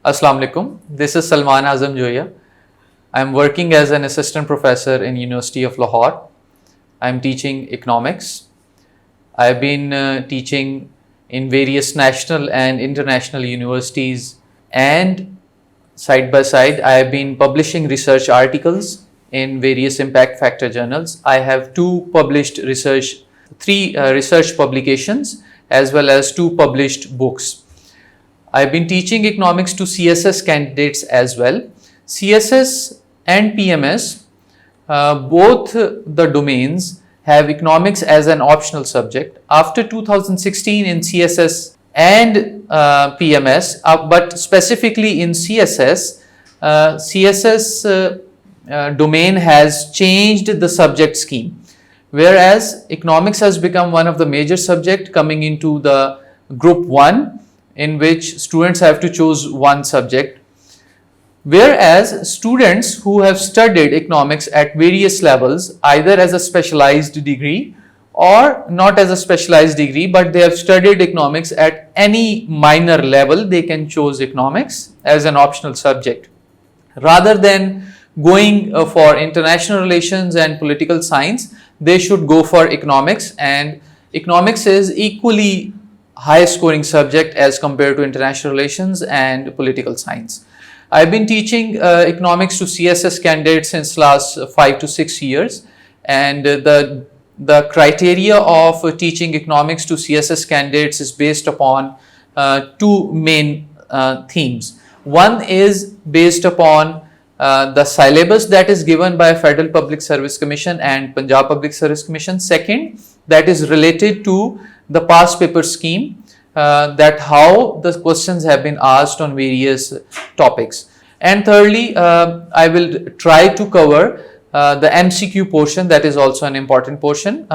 Assalamu alaikum. This is Salman Azam Joiya. I am working as an assistant professor in University of Lahore. I am teaching economics. I have been teaching in various national and international universities, and side by side I have been publishing research articles in various impact factor journals. I have three research publications as well as 2 published books. I've been teaching economics to CSS candidates as well. CSS and PMS, both the domains have economics as an optional subject. After 2016 in CSS and PMS, but specifically in CSS, CSS domain has changed the subject scheme, whereas economics has become one of the major subjects coming into the group 1, in which students have to choose one subject, whereas students who have studied economics at various levels, either as a specialized degree or not as a specialized degree, but they have studied economics at any minor level, they can choose economics as an optional subject. Rather than going for international relations and political science, they should go for economics, and economics is equally high scoring subject as compared to international relations and political science. I've been teaching economics to CSS candidates since last 5 to 6 years, and the criteria of teaching economics to CSS candidates is based upon 2 main themes. One is based upon the syllabus that is given by Federal Public Service Commission and Punjab Public Service Commission. Second, that is related to the past paper scheme, that how the questions have been asked on various topics. And thirdly, I will try to cover the MCQ portion, that is also an important portion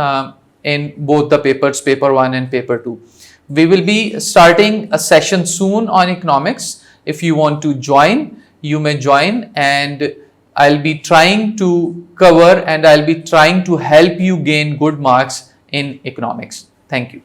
in both the papers, paper 1 and paper 2. We will be starting a session soon on economics. If you want to join, you may join, and I'll be trying to cover and I'll be trying to help you gain good marks in economics. Thank you.